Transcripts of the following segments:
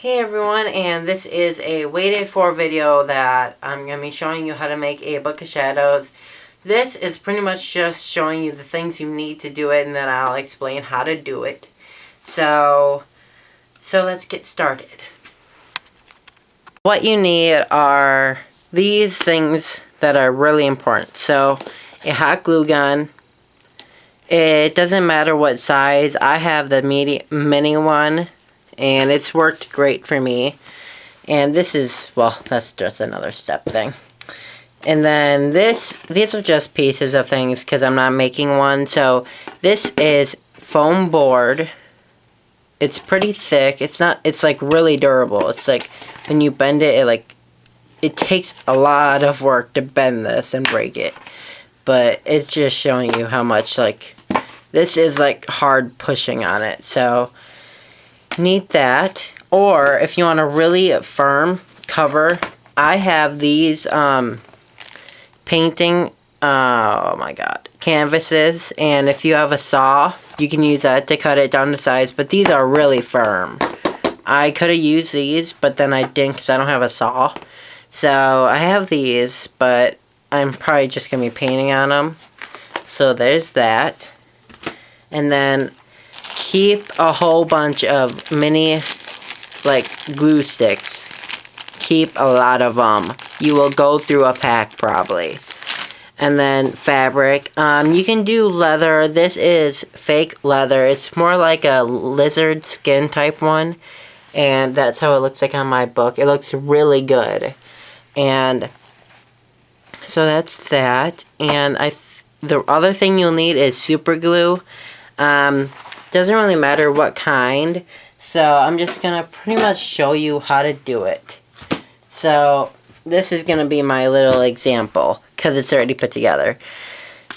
Hey everyone, and this is a waited for video that I'm going to be showing you how to make a Book of Shadows. This is pretty much just showing you the things you need to do it, and then I'll explain how to do it. So let's get started. What you need are these things that are really important. So a hot glue gun. It doesn't matter what size. I have the mini one, and it's worked great for me. And this is, well, that's just another step thing. And then these are just pieces of things because I'm not making one. So this is foam board. It's pretty thick. It's like really durable. It's like when you bend it, it takes a lot of work to bend this and break it. But it's just showing you how much, this is hard pushing on it. So need that. Or if you want a really firm cover, I have these painting canvases, and if you have a saw, you can use that to cut it down to size, but these are really firm. I could have used these, but then I didn't because I don't have a saw. So I have these, but I'm probably just going to be painting on them. So there's that. And then keep a whole bunch of mini glue sticks. Keep a lot of them. You will go through a pack probably. And then fabric. You can do leather. This is fake leather. It's more like a lizard skin type one. And that's how it looks like on my book. It looks really good. And so that's that. And the other thing you'll need is super glue. Doesn't really matter what kind. So I'm just going to pretty much show you how to do it. So this is going to be my little example because it's already put together.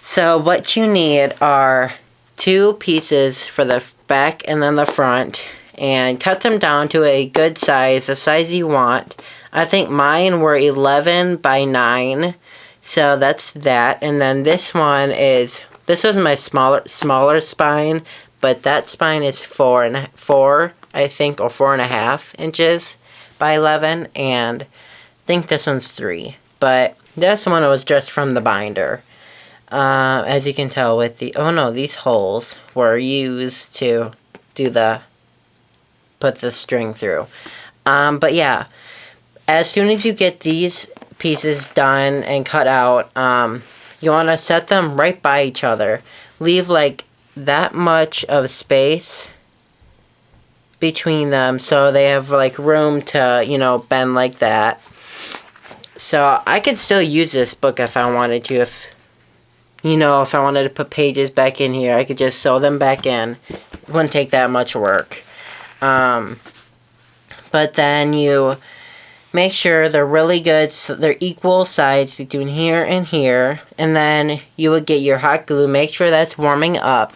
So what you need are 2 pieces for the back and then the front. And cut them down to a good size, the size you want. I think mine were 11 by 9. So that's that. And then this one is, this was my smaller spine. But that spine is 4, I think, or 4.5 inches by 11, and I think this one's 3. But this one was just from the binder. As you can tell with these holes were used to put the string through. But yeah, as soon as you get these pieces done and cut out, you want to set them right by each other. Leave that much of space between them so they have room to bend like that. So I could still use this book if I wanted to. If I wanted to put pages back in here, I could just sew them back in. It wouldn't take that much work. But then you make sure they're really good, so they're equal size between here and here. And then you would get your hot glue, make sure that's warming up.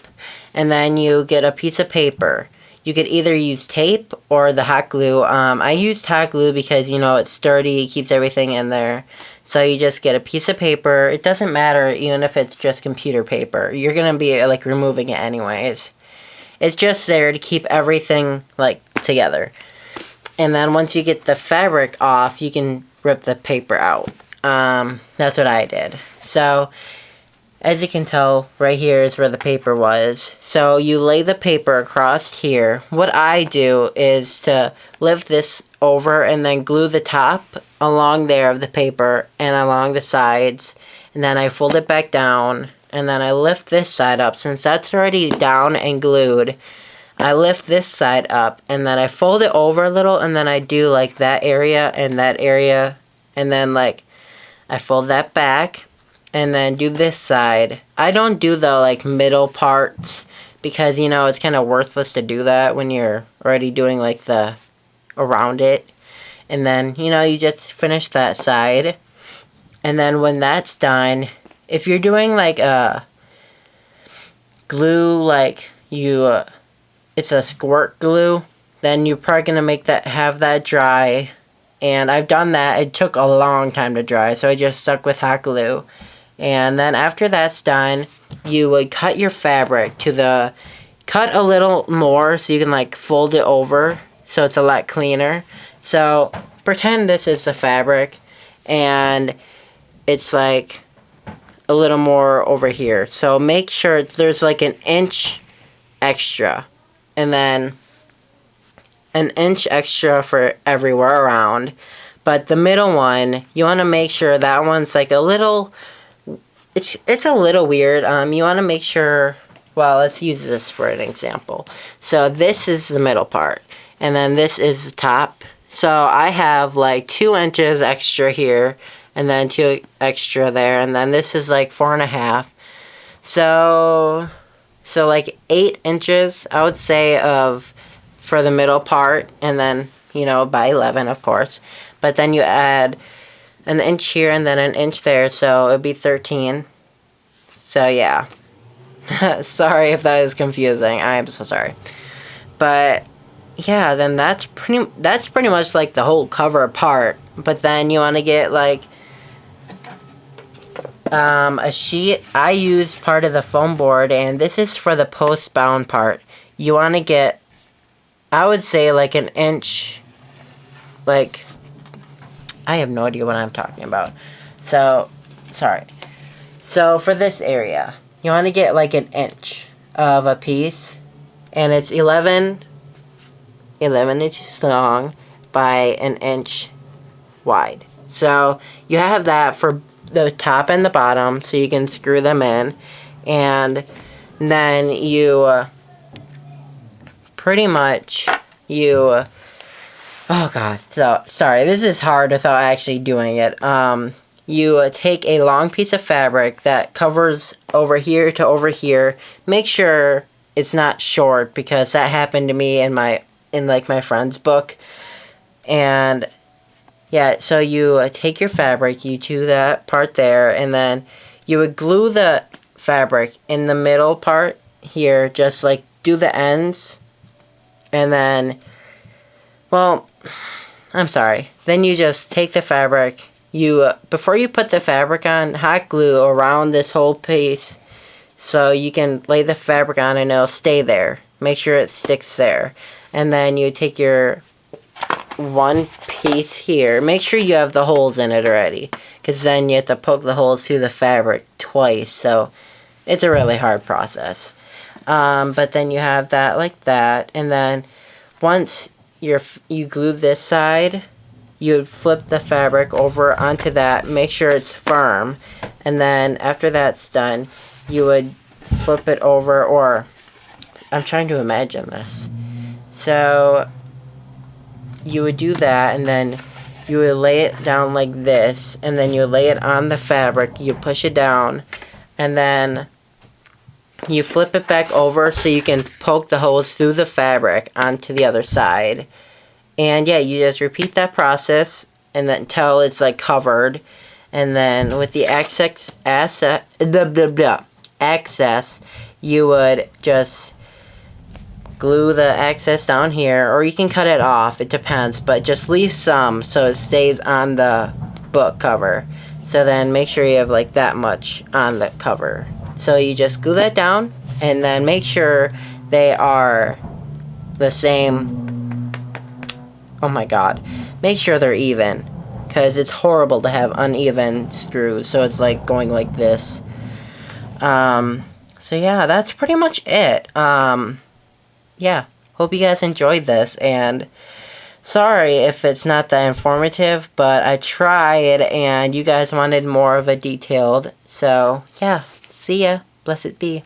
And then you get a piece of paper. You could either use tape or the hot glue. I used hot glue because, it's sturdy, it keeps everything in there. So you just get a piece of paper. It doesn't matter even if it's just computer paper. You're going to be, removing it anyways. It's just there to keep everything, together. And then once you get the fabric off, you can rip the paper out. That's what I did. So as you can tell, right here is where the paper was. So you lay the paper across here. What I do is to lift this over and then glue the top along there of the paper and along the sides. And then I fold it back down. And then I lift this side up. Since that's already down and glued, I lift this side up. And then I fold it over a little. And then I do that area and that area. And then I fold that back. And then do this side. I don't do the middle parts because it's kind of worthless to do that when you're already doing the around it. And then you just finish that side. And then when that's done, if you're doing a glue it's a squirt glue, then you're probably gonna have that dry. And I've done that. It took a long time to dry, so I just stuck with hot glue. And then after that's done, you would cut your fabric cut a little more so you can fold it over so it's a lot cleaner. So pretend this is the fabric, and it's like a little more over here. So make sure there's like an inch extra, and then an inch extra for everywhere around. But the middle one, you want to make sure that one's like a little, it's a little weird. You want to make sure, well, let's use this for an example. So this is the middle part, and then this is the top. So I have like 2 inches extra here, and then 2 extra there, and then this is like 4.5. So like 8 inches, I would say, for the middle part, and then, you know, by 11, of course. But then you add an inch here and then an inch there, so it'd be 13. So yeah. Sorry if that is confusing. I am so sorry. But yeah, then that's pretty much like the whole cover part. But then you want to get like a sheet. I use part of the foam board, and this is for the post bound part. You want to get, I would say, like an inch, like, I have no idea what I'm talking about. So, sorry. So for this area, you want to get like an inch of a piece, and it's 11 inches long by an inch wide. So you have that for the top and the bottom, so you can screw them in, and then you pretty much oh god, so sorry, this is hard without actually doing it. You take a long piece of fabric that covers over here to over here. Make sure it's not short, because that happened to me in my friend's book. And yeah, so you take your fabric, you do that part there, and then you would glue the fabric in the middle part here, just like do the ends, and then, well, I'm sorry. Then you just take the fabric, before you put the fabric on, hot glue around this whole piece, so you can lay the fabric on and it'll stay there. Make sure it sticks there. And then you take your one piece here. Make sure you have the holes in it already, because then you have to poke the holes through the fabric twice, so it's a really hard process. But then you have that like that, and then once you glue this side, you flip the fabric over onto that, make sure it's firm, and then after that's done, you would flip it over, or I'm trying to imagine this. So you would do that, and then you would lay it down like this, and then you lay it on the fabric, you push it down, and then you flip it back over so you can poke the holes through the fabric onto the other side. And yeah, you just repeat that process and then until it's like covered. And then with the excess, you would just glue the excess down here, or you can cut it off, it depends, but just leave some so it stays on the book cover. So then make sure you have like that much on the cover. So you just glue that down, and then make sure they are the same. Oh my god. Make sure they're even, because it's horrible to have uneven screws, so it's like going like this. So yeah, that's pretty much it. Yeah, hope you guys enjoyed this, and sorry if it's not that informative, but I tried, and you guys wanted more of a detailed, so yeah, see ya, blessed be.